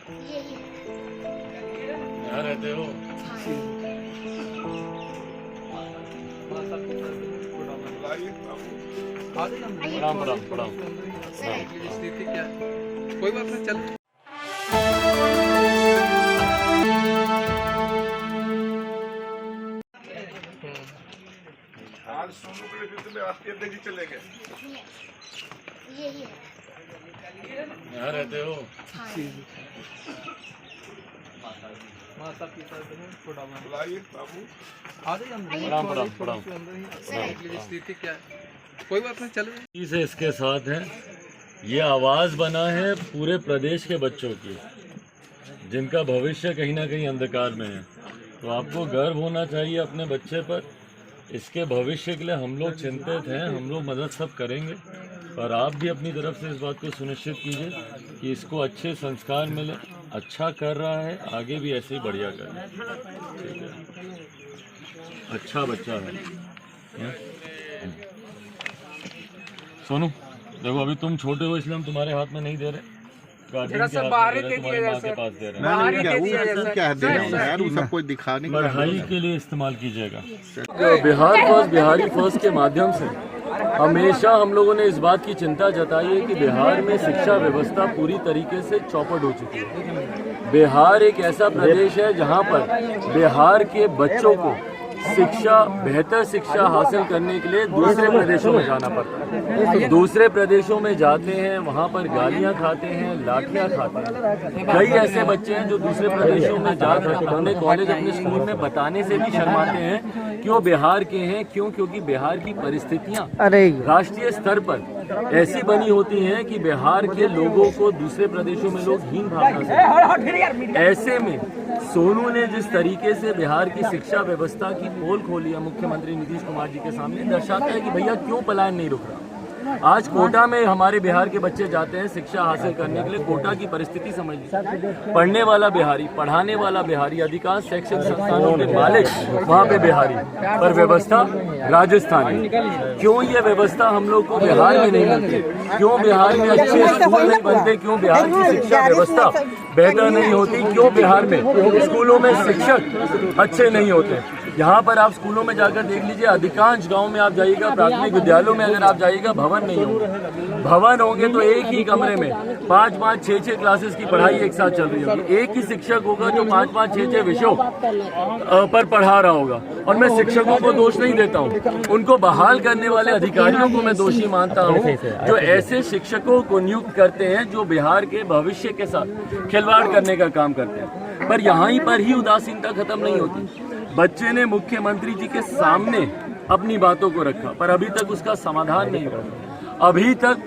यहाँ रहते हो? प्रणाम प्रणाम प्रणाम। स्थिति क्या है? कोई बात नहीं, चल। आज सोनू के लिए फिर आपके देखी चले गए। यहाँ रहते हो? माता पिता बुलाइए बाबू। प्रणाम प्रणाम प्रणाम। स्थिति क्या है? कोई बात नहीं, चल। से इसके साथ है, ये आवाज़ बना है पूरे प्रदेश के बच्चों की, जिनका भविष्य कहीं ना कहीं अंधकार में है। तो आपको गर्व होना चाहिए अपने बच्चे पर। इसके भविष्य के लिए हम लोग चिंतित हैं, हम लोग मदद सब करेंगे, पर आप भी अपनी तरफ से इस बात को सुनिश्चित कीजिए कि इसको अच्छे संस्कार मिले। अच्छा कर रहा है, आगे भी ऐसे ही बढ़िया करे। ठीक है, अच्छा बच्चा है। सोनू देखो, अभी तुम छोटे हो इसलिए हम तुम्हारे हाथ में नहीं दे रहे, गार्जियन के हाथ में दे रहे, तुम्हारी माँ के पास दे रहे हैं। पढ़ाई के लिए इस्तेमाल कीजिएगा। बिहार फर्स्ट, बिहारी फर्स्ट के माध्यम से हमेशा हम लोगों ने इस बात की चिंता जताई है कि बिहार में शिक्षा व्यवस्था पूरी तरीके से चौपट हो चुकी है। बिहार एक ऐसा प्रदेश है जहां पर बिहार के बच्चों को शिक्षा, बेहतर शिक्षा हासिल करने के लिए दूसरे प्रदेशों में जाना पड़ता है। तो दूसरे प्रदेशों में जाते हैं, वहाँ पर गालियाँ खाते हैं, लाठियाँ खाते हैं। कई ऐसे बच्चे हैं जो दूसरे प्रदेशों में जाकर अपने कॉलेज, अपने स्कूल में बताने से भी शर्माते हैं कि वो बिहार के हैं। क्यों? क्योंकि बिहार की परिस्थितियाँ राष्ट्रीय स्तर पर ऐसी बनी होती हैं कि बिहार के लोगों को दूसरे प्रदेशों में लोग हीन भावना से। ऐसे में सोनू ने जिस तरीके से बिहार की शिक्षा व्यवस्था की पोल खोली है मुख्यमंत्री नीतीश कुमार जी के सामने, दर्शाता है कि भैया क्यों पलायन नहीं रुक रहा। आज कोटा में हमारे बिहार के बच्चे जाते हैं शिक्षा हासिल करने के लिए। कोटा की परिस्थिति समझ लीजिए, पढ़ने वाला बिहारी, पढ़ाने वाला बिहारी, अधिकांश शैक्षिक संस्थानों के मालिक वहाँ पे बिहारी, पर व्यवस्था राजस्थानी। क्यों ये व्यवस्था हम लोग को बिहार में नहीं मिलती? क्यों बिहार में अच्छे स्कूल नहीं बनते? क्यों बिहार की शिक्षा व्यवस्था बेहतर नहीं होती? क्यों बिहार में स्कूलों में शिक्षक अच्छे नहीं होते? यहाँ पर आप स्कूलों में जाकर देख लीजिए, अधिकांश गांव में आप जाइएगा, प्राथमिक विद्यालयों में अगर आप जाइएगा, भवन नहीं होंगे। भवन होंगे तो एक ही कमरे में 5-5, 6-6 क्लासेस की पढ़ाई एक साथ चल रही होगी। एक ही शिक्षक होगा जो 5-5, 6-6 विषयों पर पढ़ा रहा होगा। और मैं शिक्षकों को दोष नहीं देता हूँ, उनको बहाल करने वाले अधिकारियों को मैं दोषी मानता हूँ, जो ऐसे शिक्षकों को नियुक्त करते हैं जो बिहार के भविष्य के साथ खिलवाड़ करने का काम करते हैं। पर यहाँ पर ही उदासीनता खत्म नहीं होती। बच्चे ने मुख्यमंत्री जी के सामने अपनी बातों को रखा, पर अभी तक उसका समाधान नहीं हुआ। अभी तक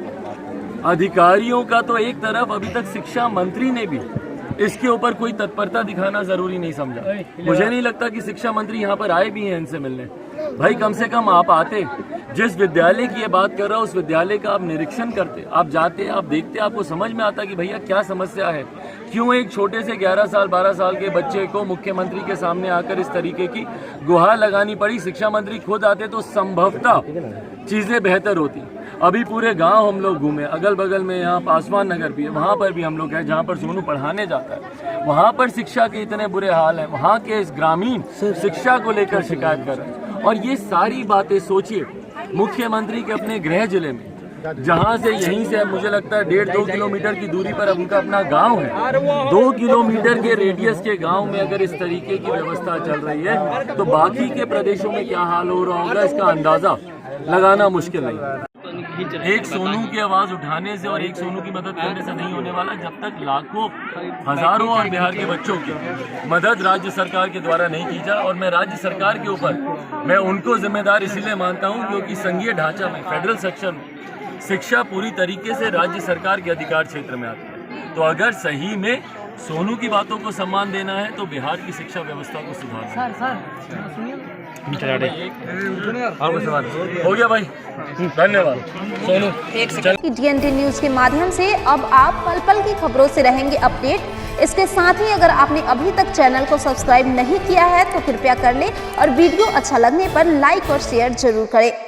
अधिकारियों का तो एक तरफ, अभी तक शिक्षा मंत्री ने भी इसके ऊपर कोई तत्परता दिखाना जरूरी नहीं समझा। मुझे नहीं लगता कि शिक्षा मंत्री यहाँ पर आए भी हैं इनसे मिलने। भाई कम से कम आप आते, जिस विद्यालय की ये बात कर रहा हूँ उस विद्यालय का आप निरीक्षण करते, आप जाते, आप देखते, आपको समझ में आता कि भैया क्या समस्या है। क्यों एक छोटे से 11 साल 12 साल के बच्चे को मुख्यमंत्री के सामने आकर इस तरीके की गुहार लगानी पड़ी? शिक्षा मंत्री खुद आते तो संभवतः चीजें बेहतर होती। अभी पूरे गांव हम लोग घूमे, अगल बगल में यहाँ पासवान नगर भी है, वहाँ पर भी हम लोग हैं जहाँ पर सोनू पढ़ाने जाता है। वहाँ पर शिक्षा के इतने बुरे हाल हैं, वहाँ के इस ग्रामीण शिक्षा को लेकर शिकायत कर रहे हैं। और ये सारी बातें सोचिए मुख्यमंत्री के अपने गृह जिले में, जहाँ से यहीं से मुझे लगता है 1.5-2 किलोमीटर की दूरी पर अब उनका अपना गांव है। 2 किलोमीटर के रेडियस के गांव में अगर इस तरीके की व्यवस्था चल रही है तो बाकी के प्रदेशों में क्या हाल हो रहा होगा इसका अंदाजा लगाना मुश्किल नहीं। एक सोनू की आवाज उठाने से और एक सोनू की मदद करने से नहीं होने वाला, जब तक लाखों हजारों और बिहार के बच्चों की मदद राज्य सरकार के द्वारा नहीं की जाए। और मैं राज्य सरकार के ऊपर मैं उनको जिम्मेदार इसीलिए मानता हूं क्योंकि संघीय ढांचा में, फेडरल सेक्शन में शिक्षा पूरी तरीके से राज्य सरकार के अधिकार क्षेत्र में आती है। तो अगर सही में सोनू की बातों को सम्मान देना है तो बिहार की शिक्षा व्यवस्था को सुधारना हो गया भाई। धन्यवाद सोनू। DND न्यूज के माध्यम से अब आप पल पल की खबरों से रहेंगे अपडेट। इसके साथ ही अगर आपने अभी तक चैनल को सब्सक्राइब नहीं किया है तो कृपया कर ले और वीडियो अच्छा लगने पर लाइक और शेयर जरूर करें।